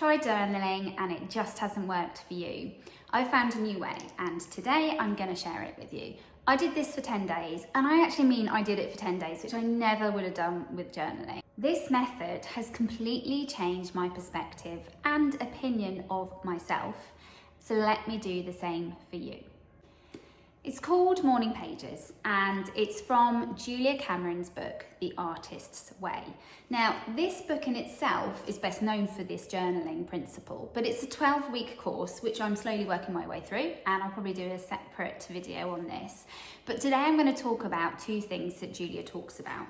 tried journaling and it just hasn't worked for you, I found a new way and today I'm going to share it with you. I did this for 10 days and I actually mean I did it for 10 days, which I never would have done with journaling. This method has completely changed my perspective and opinion of myself, so let me do the same for you. It's called Morning Pages and it's from Julia Cameron's book, The Artist's Way. Now, this book in itself is best known for this journaling principle, but it's a 12-week course, which I'm slowly working my way through, and I'll probably do a separate video on this. But today I'm going to talk about two things that Julia talks about.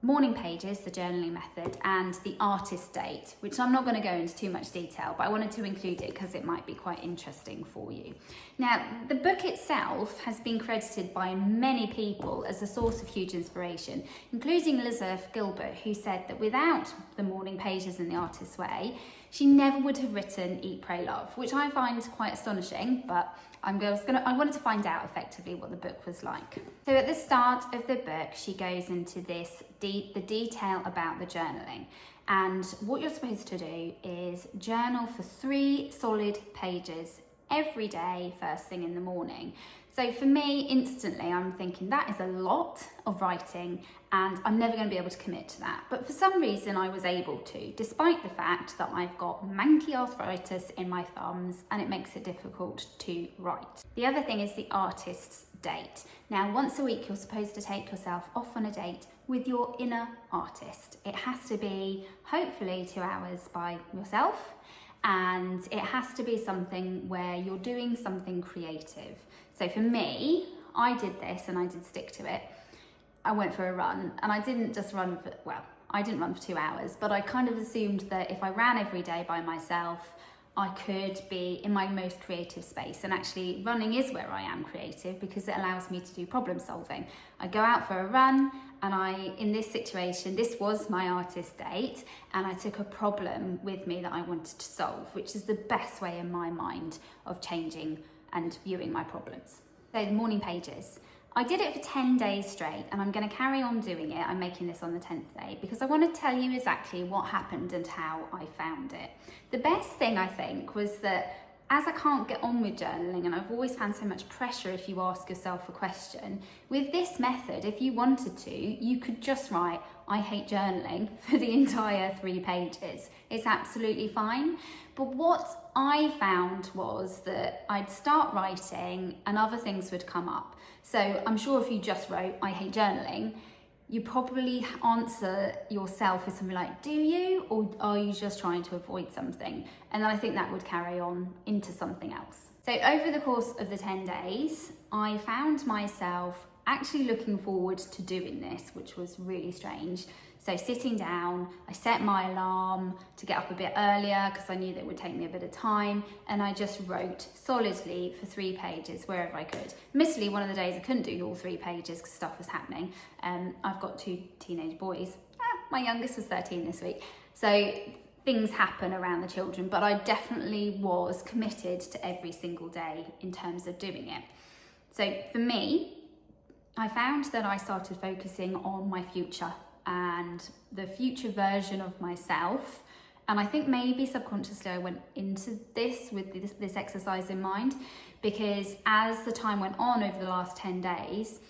Morning Pages, the journaling method, and the artist date, which I'm not going to go into too much detail, but I wanted to include it because it might be quite interesting for you. Now, the book itself has been credited by many people as a source of huge inspiration, including Elizabeth Gilbert, who said that without the Morning Pages and the Artist's Way, she never would have written Eat, Pray, Love, which I find quite astonishing, but I wanted to find out effectively what the book was like. So at the start of the book, she goes into the detail about the journaling. And what you're supposed to do is journal for 3 solid pages every day, first thing in the morning. So for me, instantly, I'm thinking that is a lot of writing and I'm never going to be able to commit to that. But for some reason, I was able to, despite the fact that I've got manky arthritis in my thumbs and it makes it difficult to write. The other thing is the artist's date. Now, once a week, you're supposed to take yourself off on a date with your inner artist. It has to be hopefully 2 hours by yourself. And it has to be something where you're doing something creative. So for me, I did this and I did stick to it. I went for a run and I didn't just run for, I didn't run for 2 hours, but I kind of assumed that if I ran every day by myself, I could be in my most creative space. And actually running is where I am creative because it allows me to do problem solving. I go out for a run and in this situation, this was my artist date and I took a problem with me that I wanted to solve, which is the best way in my mind of changing and viewing my problems. So the Morning Pages. I did it for 10 days straight and I'm going to carry on doing it. I'm making this on the 10th day because I want to tell you exactly what happened and how I found it. The best thing I think was that as I can't get on with journaling and I've always found so much pressure if you ask yourself a question, with this method, if you wanted to, you could just write, I hate journaling for the entire 3 pages. It's absolutely fine. But what I found was that I'd start writing and other things would come up. So I'm sure if you just wrote, I hate journaling, you probably answer yourself with something like, do you? Or are you just trying to avoid something? And then I think that would carry on into something else. So over the course of the 10 days, I found myself actually looking forward to doing this, which was really strange. So sitting down, I set my alarm to get up a bit earlier because I knew that it would take me a bit of time. And I just wrote solidly for 3 pages wherever I could. Admittedly, one of the days I couldn't do all 3 pages because stuff was happening. I've got 2 teenage boys. My youngest was 13 this week. So things happen around the children, but I definitely was committed to every single day in terms of doing it. So for me, I found that I started focusing on my future and the future version of myself. And I think maybe subconsciously I went into this with this exercise in mind, because as the time went on over the last 10 days,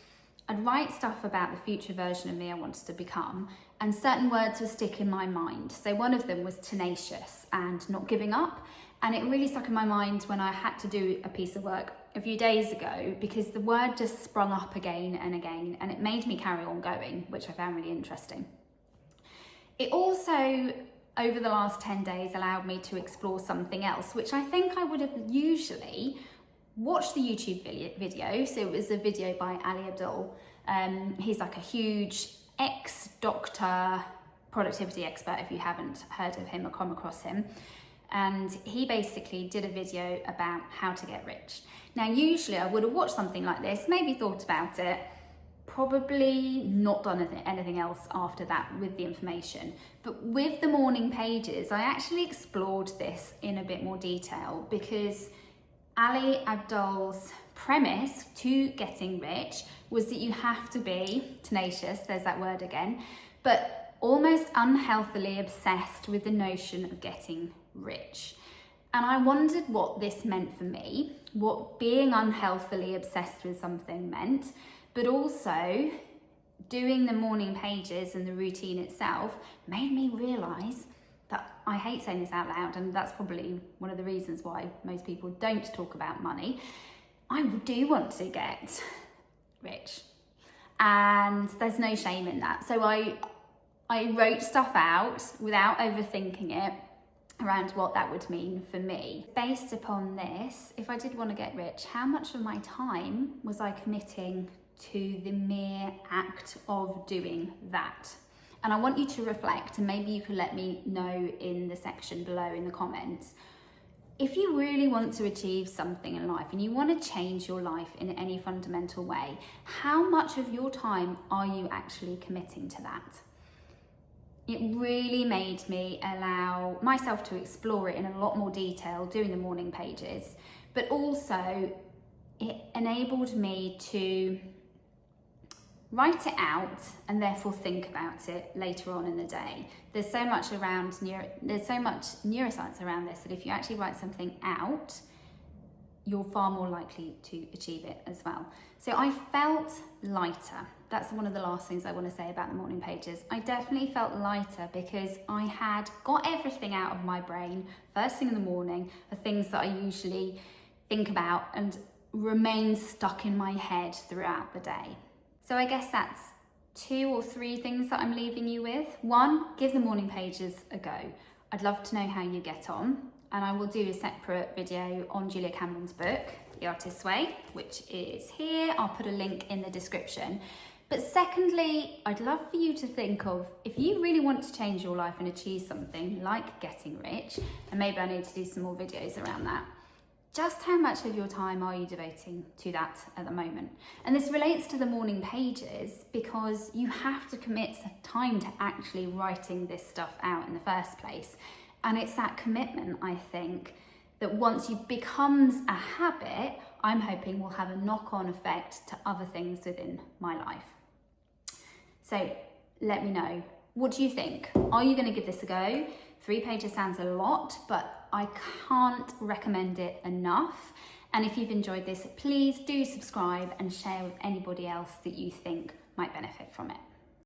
I'd write stuff about the future version of me I wanted to become, and certain words would stick in my mind. So one of them was tenacious and not giving up. And it really stuck in my mind when I had to do a piece of work a few days ago, because the word just sprung up again and again, and it made me carry on going, which I found really interesting. It also, over the last 10 days, allowed me to explore something else, which I think I would have usually watched the YouTube video. So it was a video by Ali Abdaal. He's like a huge ex-doctor productivity expert, if you haven't heard of him or come across him. And he basically did a video about how to get rich. Now, usually I would have watched something like this, maybe thought about it, probably not done anything else after that with the information. But with the Morning Pages, I actually explored this in a bit more detail, because Ali Abdaal's premise to getting rich was that you have to be tenacious, there's that word again, but almost unhealthily obsessed with the notion of getting rich. And I wondered what this meant for me, what being unhealthily obsessed with something meant, but also doing the morning pages and the routine itself made me realise that I hate saying this out loud, and that's probably one of the reasons why most people don't talk about money. I do want to get rich, and there's no shame in that. So I wrote stuff out without overthinking it around what that would mean for me. Based upon this, if I did want to get rich, how much of my time was I committing to the mere act of doing that? And I want you to reflect, and maybe you can let me know in the section below in the comments. If you really want to achieve something in life and you want to change your life in any fundamental way, how much of your time are you actually committing to that? It really made me allow myself to explore it in a lot more detail doing the morning pages, but also it enabled me to write it out and therefore think about it later on in the day. There's so much neuroscience around this that if you actually write something out, you're far more likely to achieve it as well. So I felt lighter. That's one of the last things I want to say about the morning pages. I definitely felt lighter because I had got everything out of my brain first thing in the morning, the things that I usually think about and remain stuck in my head throughout the day. So I guess that's 2 or 3 things that I'm leaving you with. 1, give the morning pages a go. I'd love to know how you get on, and I will do a separate video on Julia Cameron's book, The Artist's Way, which is here. I'll put a link in the description. But secondly, I'd love for you to think of, if you really want to change your life and achieve something like getting rich, and maybe I need to do some more videos around that, just how much of your time are you devoting to that at the moment? And this relates to the morning pages because you have to commit time to actually writing this stuff out in the first place. And it's that commitment, I think, that once it becomes a habit, I'm hoping will have a knock-on effect to other things within my life. So let me know. What do you think? Are you going to give this a go? 3 pages sounds a lot, but I can't recommend it enough. And if you've enjoyed this, please do subscribe and share with anybody else that you think might benefit from it.